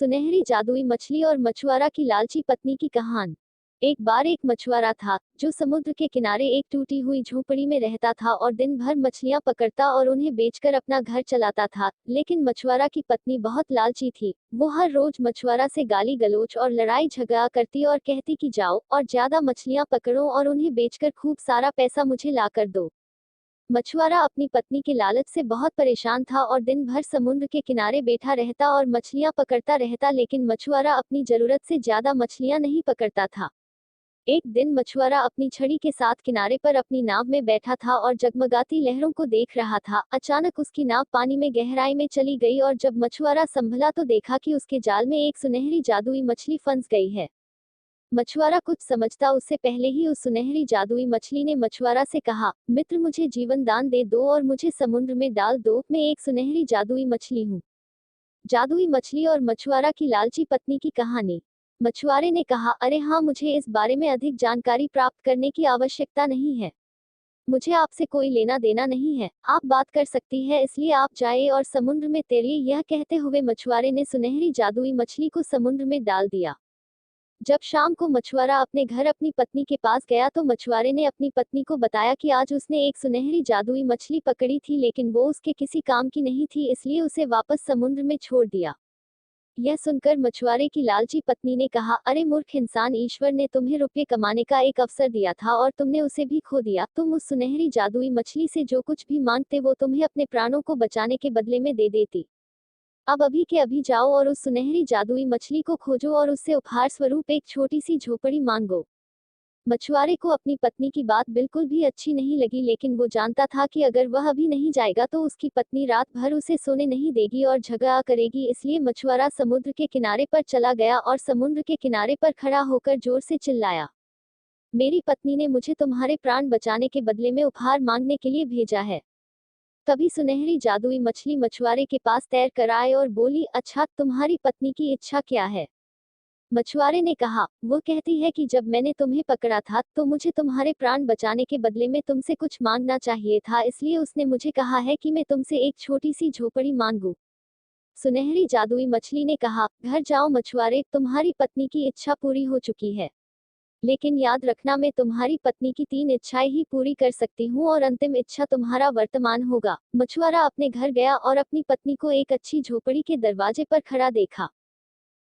सुनहरी जादुई मछली और मछुआरा की लालची पत्नी की कहानी। एक बार एक मछुआरा था जो समुद्र के किनारे एक टूटी हुई झोपड़ी में रहता था और दिन भर मछलियां पकड़ता और उन्हें बेचकर अपना घर चलाता था। लेकिन मछुआरा की पत्नी बहुत लालची थी। वो हर रोज मछुआरा से गाली गलौज और लड़ाई झगड़ा करती और कहती कि जाओ और ज्यादा मछलियां पकड़ो और उन्हें बेचकर खूब सारा पैसा मुझे ला कर दो। मछुआरा अपनी पत्नी के लालच से बहुत परेशान था और दिन भर समुद्र के किनारे बैठा रहता और मछलियां पकड़ता रहता, लेकिन मछुआरा अपनी जरूरत से ज्यादा मछलियां नहीं पकड़ता था। एक दिन मछुआरा अपनी छड़ी के साथ किनारे पर अपनी नाव में बैठा था और जगमगाती लहरों को देख रहा था। अचानक उसकी नाव पानी में गहराई में चली गई और जब मछुआरा संभला तो देखा कि उसके जाल में एक सुनहरी जादुई मछली फंस गई है। मछुआरा कुछ समझता उससे पहले ही उस सुनहरी जादुई मछली ने मछुआरा से कहा, मित्र मुझे जीवन दान दे दो और मुझे समुद्र में डाल दो, मैं एक सुनहरी जादुई मछली हूँ। जादुई मछली और मछुआरा की लालची पत्नी की कहानी। मछुआरे ने कहा, अरे हाँ, मुझे इस बारे में अधिक जानकारी प्राप्त करने की आवश्यकता नहीं है। मुझे आपसे कोई लेना देना नहीं है, आप बात कर सकती है इसलिए आप जाइए और समुद्र में तैरिए। यह कहते हुए मछुआरे ने सुनहरी जादुई मछली को समुद्र में डाल दिया। जब शाम को मछुआरा अपने घर अपनी पत्नी के पास गया तो मछुआरे ने अपनी पत्नी को बताया कि आज उसने एक सुनहरी जादुई मछली पकड़ी थी, लेकिन वो उसके किसी काम की नहीं थी, इसलिए उसे वापस समुद्र में छोड़ दिया। यह सुनकर मछुआरे की लालची पत्नी ने कहा, अरे मूर्ख इंसान, ईश्वर ने तुम्हें रुपये कमाने का एक अवसर दिया था और तुमने उसे भी खो दिया। तुम उस सुनहरी जादुई मछली से जो कुछ भी मांगते वो तुम्हें अपने प्राणों को बचाने के बदले में दे देती। अब अभी के अभी जाओ और उस सुनहरी जादुई मछली को खोजो और उससे उपहार स्वरूप एक छोटी सी झोपड़ी मांगो। मछुआरे को अपनी पत्नी की बात बिल्कुल भी अच्छी नहीं लगी, लेकिन वो जानता था कि अगर वह अभी नहीं जाएगा तो उसकी पत्नी रात भर उसे सोने नहीं देगी और झगड़ा करेगी। इसलिए मछुआरा समुद्र के किनारे पर चला गया और समुद्र के किनारे पर खड़ा होकर जोर से चिल्लाया, मेरी पत्नी ने मुझे तुम्हारे प्राण बचाने के बदले में उपहार मांगने के लिए भेजा है। तभी सुनहरी जादुई मछली मछुआरे के पास तैर कर आए और बोली, अच्छा, तुम्हारी पत्नी की इच्छा क्या है? मछुआरे ने कहा, वो कहती है कि जब मैंने तुम्हें पकड़ा था तो मुझे तुम्हारे प्राण बचाने के बदले में तुमसे कुछ मांगना चाहिए था, इसलिए उसने मुझे कहा है कि मैं तुमसे एक छोटी सी झोपड़ी मांगू। सुनहरी जादुई मछली ने कहा, घर जाओ मछुआरे, तुम्हारी पत्नी की इच्छा पूरी हो चुकी है। लेकिन याद रखना, मैं तुम्हारी पत्नी की 3 इच्छाएं ही पूरी कर सकती हूँ और अंतिम इच्छा तुम्हारा वर्तमान होगा। मछुआरा अपने घर गया और अपनी पत्नी को एक अच्छी झोपड़ी के दरवाजे पर खड़ा देखा।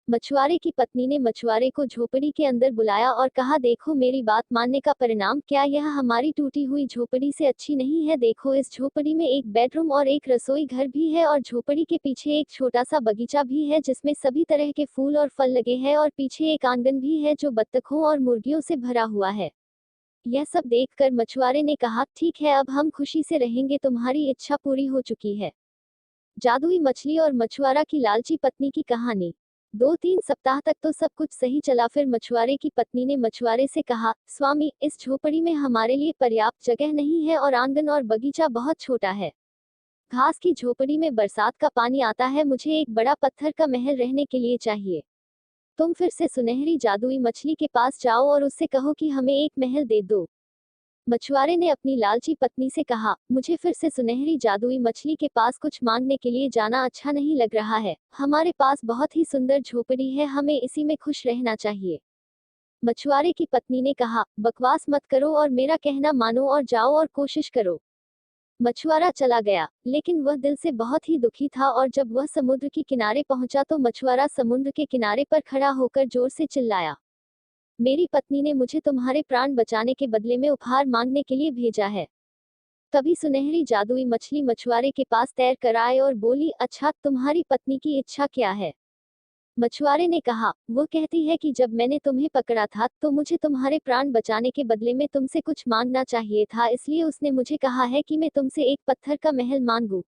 मछुआरे की पत्नी ने मछुआरे को झोपड़ी के अंदर बुलाया और कहा, देखो, मेरी बात मानने का परिणाम क्या यह हमारी टूटी हुई झोपड़ी से अच्छी नहीं है? देखो, इस झोपड़ी में एक बेडरूम और एक रसोई घर भी है और झोपड़ी के पीछे एक छोटा सा बगीचा भी है जिसमें सभी तरह के फूल और फल लगे हैं और पीछे एक आंगन भी है जो बत्तखों और मुर्गियों से भरा हुआ है। यह सब देखकर मछुआरे ने कहा, ठीक है, अब हम खुशी से रहेंगे, तुम्हारी इच्छा पूरी हो चुकी है। जादुई मछली और मछुआरा की लालची पत्नी की कहानी। 2-3 सप्ताह तक तो सब कुछ सही चला। फिर मछुआरे की पत्नी ने मछुआरे से कहा, स्वामी, इस झोपड़ी में हमारे लिए पर्याप्त जगह नहीं है और आंगन और बगीचा बहुत छोटा है। घास की झोपड़ी में बरसात का पानी आता है, मुझे एक बड़ा पत्थर का महल रहने के लिए चाहिए। तुम फिर से सुनहरी जादुई मछली के पास जाओ और उससे कहो कि हमें एक महल दे दो। मछुआरे ने अपनी लालची पत्नी से कहा, मुझे फिर से सुनहरी जादुई मछली के पास कुछ मांगने के लिए जाना अच्छा नहीं लग रहा है। हमारे पास बहुत ही सुंदर झोपड़ी है, हमें इसी में खुश रहना चाहिए। मछुआरे की पत्नी ने कहा, बकवास मत करो और मेरा कहना मानो और जाओ और कोशिश करो। मछुआरा चला गया, लेकिन वह दिल से बहुत ही दुखी था और जब वह समुद्र के किनारे पहुंचा तो मछुआरा समुद्र के किनारे पर खड़ा होकर जोर से चिल्लाया, मेरी पत्नी ने मुझे तुम्हारे प्राण बचाने के बदले में उपहार मांगने के लिए भेजा है। तभी सुनहरी जादुई मछली मछुआरे के पास तैर कर आए और बोली, अच्छा, तुम्हारी पत्नी की इच्छा क्या है? मछुआरे ने कहा, वो कहती है कि जब मैंने तुम्हें पकड़ा था तो मुझे तुम्हारे प्राण बचाने के बदले में तुमसे कुछ मांगना चाहिए था, इसलिए उसने मुझे कहा है कि मैं तुमसे एक पत्थर का महल मांगू।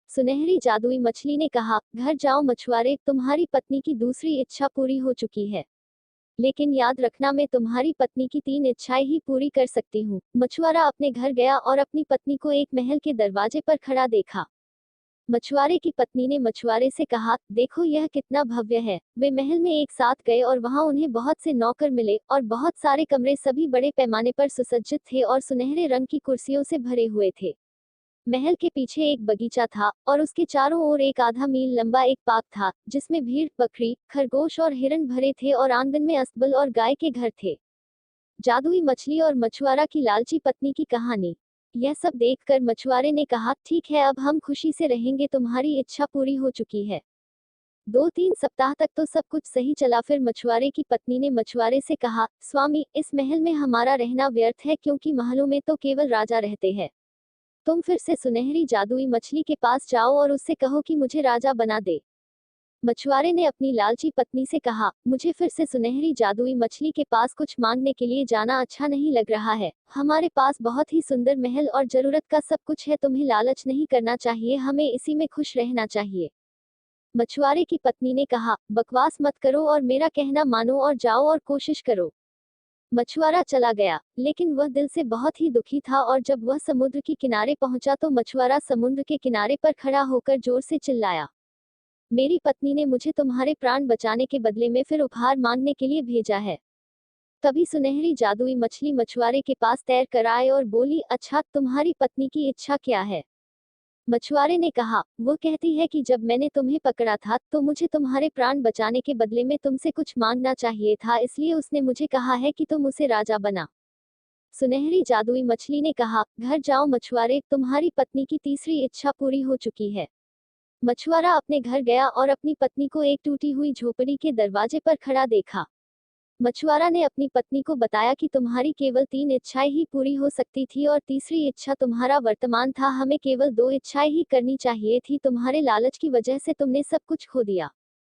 सुनहरी जादुई मछली ने कहा, घर जाओ मछुआरे, तुम्हारी पत्नी की दूसरी इच्छा पूरी हो चुकी है। लेकिन याद रखना, मैं तुम्हारी पत्नी की 3 इच्छाएं ही पूरी कर सकती हूँ। मछुआरा अपने घर गया और अपनी पत्नी को एक महल के दरवाजे पर खड़ा देखा। मछुआरे की पत्नी ने मछुआरे से कहा, देखो, यह कितना भव्य है। वे महल में एक साथ गए और वहां उन्हें बहुत से नौकर मिले और बहुत सारे कमरे सभी बड़े पैमाने पर सुसज्जित थे और सुनहरे रंग की कुर्सियों से भरे हुए थे। महल के पीछे एक बगीचा था और उसके चारों ओर एक आधा मील लंबा एक पार्क था जिसमें भीड़, बकरी, खरगोश और हिरन भरे थे और आंगन में अस्तबल और गाय के घर थे। जादुई मछली और मछुआरा की लालची पत्नी की कहानी। यह सब देखकर मछुआरे ने कहा, ठीक है, अब हम खुशी से रहेंगे, तुम्हारी इच्छा पूरी हो चुकी है। 2-3 सप्ताह तक तो सब कुछ सही चला। फिर मछुआरे की पत्नी ने मछुआरे से कहा, स्वामी, इस महल में हमारा रहना व्यर्थ है क्योंकि महलों में तो केवल राजा रहते हैं। तुम फिर से सुनहरी जादुई मछली के पास जाओ और उससे कहो कि मुझे राजा बना दे। मछुआरे ने अपनी लालची पत्नी से कहा, मुझे फिर से सुनहरी जादुई मछली के पास कुछ मांगने के लिए जाना अच्छा नहीं लग रहा है। हमारे पास बहुत ही सुंदर महल और जरूरत का सब कुछ है, तुम्हें लालच नहीं करना चाहिए, हमें इसी में खुश रहना चाहिए। मछुआरे की पत्नी ने कहा, बकवास मत करो और मेरा कहना मानो और जाओ और कोशिश करो। मछुआरा चला गया, लेकिन वह दिल से बहुत ही दुखी था और जब वह समुद्र के किनारे पहुंचा तो मछुआरा समुद्र के किनारे पर खड़ा होकर जोर से चिल्लाया, मेरी पत्नी ने मुझे तुम्हारे प्राण बचाने के बदले में फिर उपहार मांगने के लिए भेजा है। तभी सुनहरी जादुई मछली मछुआरे के पास तैर कर आए और बोली, अच्छा, तुम्हारी पत्नी की इच्छा क्या है? मछुआरे ने कहा, वो कहती है कि जब मैंने तुम्हें पकड़ा था तो मुझे तुम्हारे प्राण बचाने के बदले में तुमसे कुछ मांगना चाहिए था, इसलिए उसने मुझे कहा है कि तुम उसे राजा बना। सुनहरी जादुई मछली ने कहा, घर जाओ मछुआरे, तुम्हारी पत्नी की तीसरी इच्छा पूरी हो चुकी है। मछुआरा अपने घर गया और अपनी पत्नी को एक टूटी हुई झोपड़ी के दरवाजे पर खड़ा देखा। मछुआरा ने अपनी पत्नी को बताया कि तुम्हारी केवल 3 इच्छाएं ही पूरी हो सकती थी और तीसरी इच्छा तुम्हारा वर्तमान था, हमें केवल 2 इच्छाएं ही करनी चाहिए थी, तुम्हारे लालच की वजह से तुमने सब कुछ खो दिया।